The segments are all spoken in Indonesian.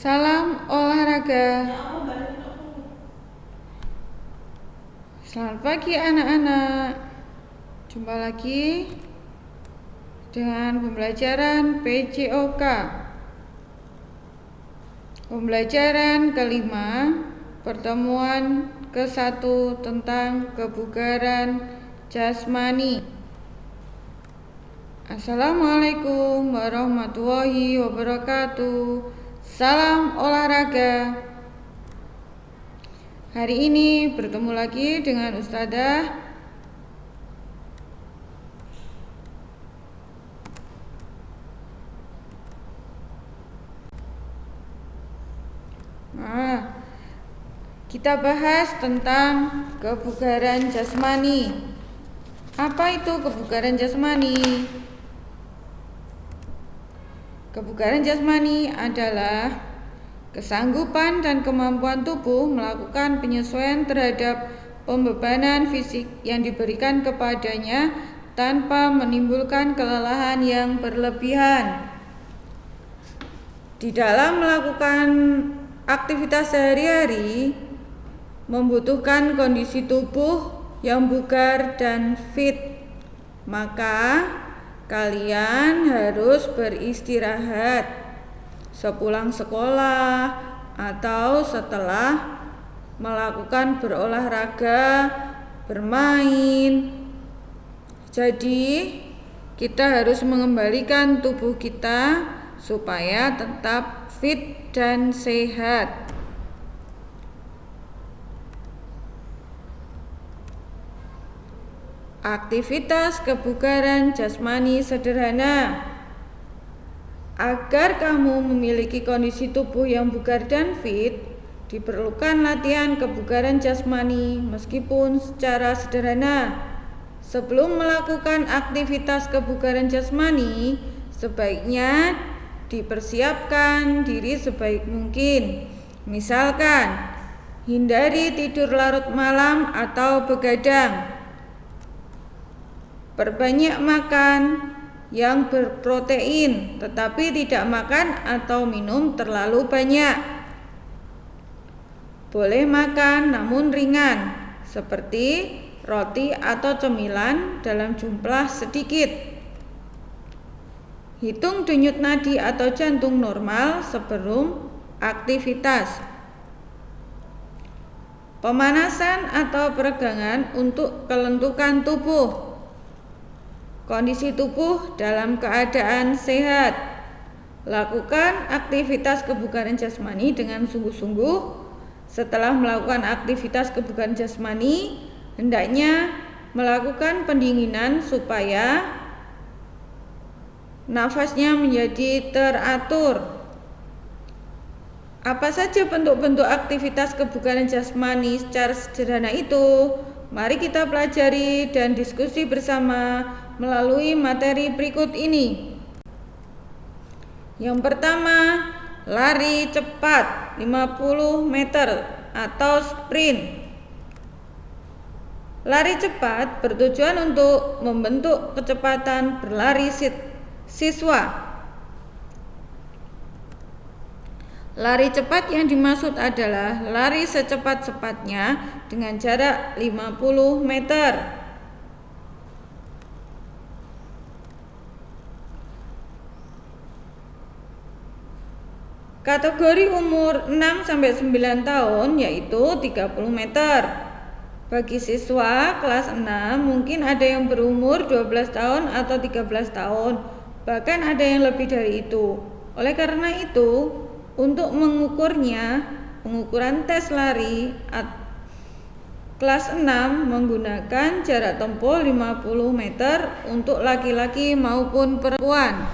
Salam olahraga. Selamat pagi anak-anak. Jumpa lagi dengan pembelajaran PJOK. Pembelajaran kelima, pertemuan ke-1 tentang kebugaran jasmani. Assalamualaikum warahmatullahi wabarakatuh. Salam olahraga. Hari ini bertemu lagi dengan Ustadzah kita bahas tentang kebugaran jasmani. Apa itu kebugaran jasmani? Kebugaran jasmani adalah kesanggupan dan kemampuan tubuh melakukan penyesuaian terhadap pembebanan fisik yang diberikan kepadanya tanpa menimbulkan kelelahan yang berlebihan. Di dalam melakukan aktivitas sehari-hari membutuhkan kondisi tubuh yang bugar dan fit. Maka kalian harus beristirahat sepulang sekolah atau setelah melakukan berolahraga, bermain. Jadi, kita harus mengembalikan tubuh kita supaya tetap fit dan sehat. Aktivitas kebugaran jasmani sederhana. Agar kamu memiliki kondisi tubuh yang bugar dan fit, diperlukan latihan kebugaran jasmani meskipun secara sederhana. Sebelum melakukan aktivitas kebugaran jasmani, sebaiknya dipersiapkan diri sebaik mungkin. Misalkan, hindari tidur larut malam atau begadang. Perbanyak makan yang berprotein, tetapi tidak makan atau minum terlalu banyak. Boleh makan namun ringan, seperti roti atau cemilan dalam jumlah sedikit. Hitung denyut nadi atau jantung normal sebelum aktivitas. Pemanasan atau peregangan untuk kelentukan tubuh. Kondisi tubuh dalam keadaan sehat. Lakukan aktivitas kebugaran jasmani dengan sungguh-sungguh. Setelah melakukan aktivitas kebugaran jasmani, hendaknya melakukan pendinginan supaya nafasnya menjadi teratur. Apa saja bentuk-bentuk aktivitas kebugaran jasmani secara sederhana itu? Mari kita pelajari dan diskusi bersama melalui materi berikut ini. Yang pertama, lari cepat 50 meter atau sprint. Lari cepat bertujuan untuk membentuk kecepatan berlari siswa. Lari cepat yang dimaksud adalah lari secepat-cepatnya dengan jarak 50 meter. Kategori umur 6-9 tahun yaitu 30 meter. Bagi siswa kelas 6 mungkin ada yang berumur 12 tahun atau 13 tahun, bahkan ada yang lebih dari itu. Oleh karena itu, untuk mengukurnya, pengukuran tes lari kelas 6 menggunakan jarak tempuh 50 meter untuk laki-laki maupun perempuan.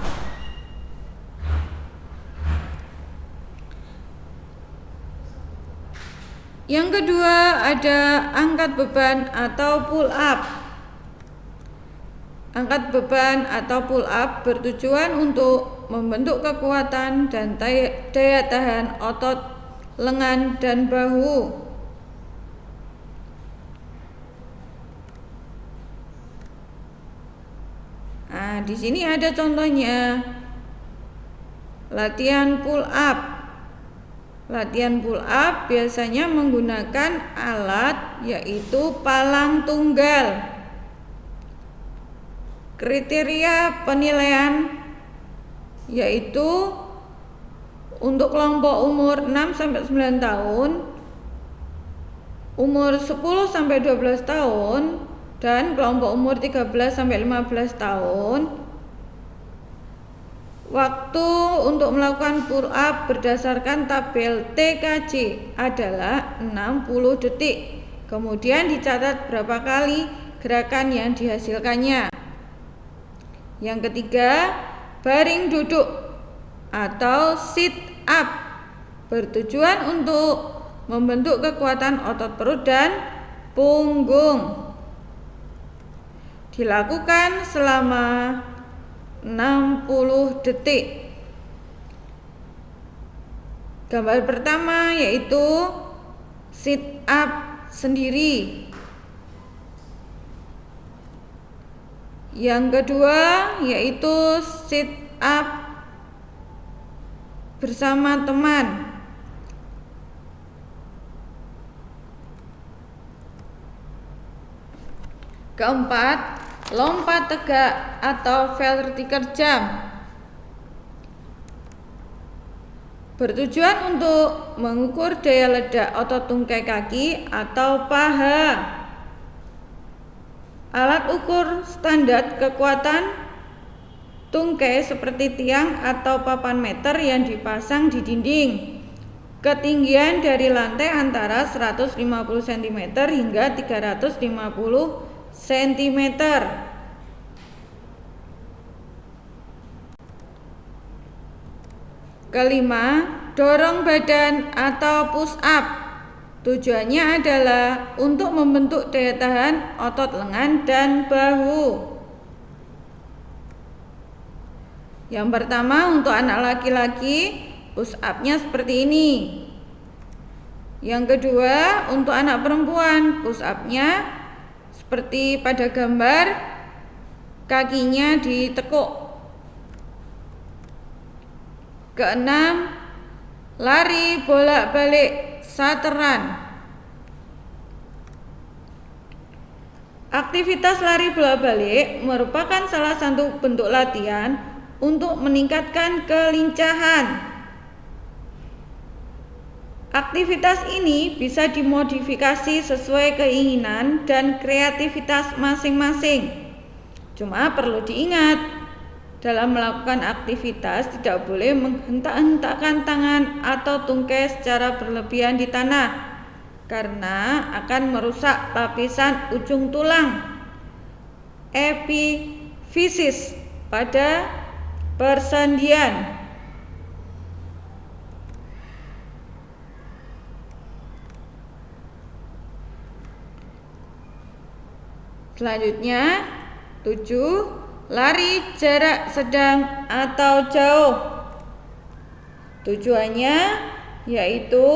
Yang kedua ada angkat beban atau pull up. Angkat beban atau pull up bertujuan untuk membentuk kekuatan dan daya tahan otot lengan dan bahu. Nah, di sini ada contohnya. Latihan pull up. Latihan pull up biasanya menggunakan alat yaitu palang tunggal. Kriteria penilaian yaitu untuk kelompok umur 6-9 tahun, umur 10-12 tahun, dan kelompok umur 13-15 tahun. Waktu untuk melakukan pull up berdasarkan tabel TKJ adalah 60 detik. Kemudian dicatat berapa kali gerakan yang dihasilkannya. Yang ketiga, baring duduk atau sit up bertujuan untuk membentuk kekuatan otot perut dan punggung. Dilakukan selama 60 detik. Gambar pertama yaitu sit up sendiri. Yang kedua yaitu sit up bersama teman. Keempat, lompat tegak atau vertical jump. Bertujuan untuk mengukur daya ledak otot tungkai kaki atau paha. Alat ukur standar kekuatan tungkai seperti tiang atau papan meter yang dipasang di dinding. Ketinggian dari lantai antara 150 cm hingga 350 cm. Kelima, dorong badan atau push up. Tujuannya adalah untuk membentuk daya tahan otot lengan dan bahu. Yang pertama untuk anak laki-laki, push up-nya seperti ini. Yang kedua untuk anak perempuan, push up-nya seperti pada gambar, kakinya ditekuk. Keenam, lari bolak-balik sateran. Aktivitas lari bolak-balik merupakan salah satu bentuk latihan untuk meningkatkan kelincahan. Aktivitas ini bisa dimodifikasi sesuai keinginan dan kreativitas masing-masing. Cuma perlu diingat, dalam melakukan aktivitas tidak boleh menghentak-hentakkan tangan atau tungkai secara berlebihan di tanah, karena akan merusak lapisan ujung tulang epifisis pada persendian. Selanjutnya 7. Lari jarak sedang atau jauh. Tujuannya yaitu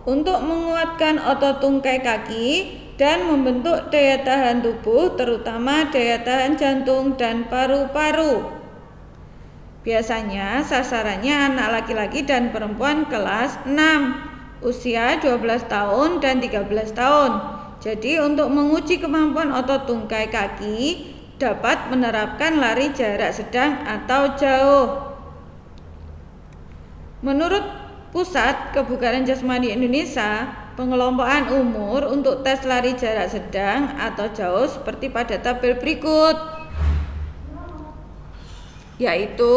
untuk menguatkan otot tungkai kaki dan membentuk daya tahan tubuh, terutama daya tahan jantung dan paru-paru. Biasanya sasarannya anak laki-laki dan perempuan kelas 6, usia 12 tahun dan 13 tahun. Jadi untuk menguji kemampuan otot tungkai kaki dapat menerapkan lari jarak sedang atau jauh. Menurut Pusat Kebugaran Jasmani Indonesia, pengelompokan umur untuk tes lari jarak sedang atau jauh seperti pada tabel berikut, yaitu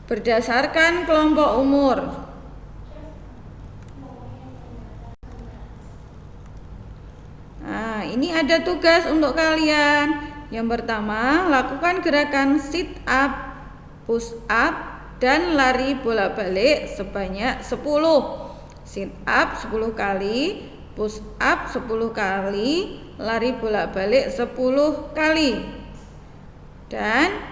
berdasarkan kelompok umur. Nah, ini ada tugas untuk kalian. Yang pertama, lakukan gerakan sit up, push up, dan lari bolak-balik sebanyak 10. Sit up 10 kali, push up 10 kali, lari bolak-balik 10 kali. Dan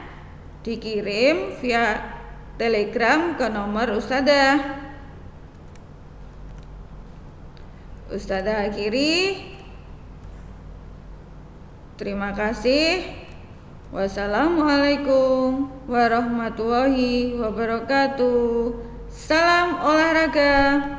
dikirim via Telegram ke nomor Ustadzah. Ustadzah akhiri. Terima kasih. Wassalamualaikum warahmatullahi wabarakatuh. Salam olahraga. olahraga.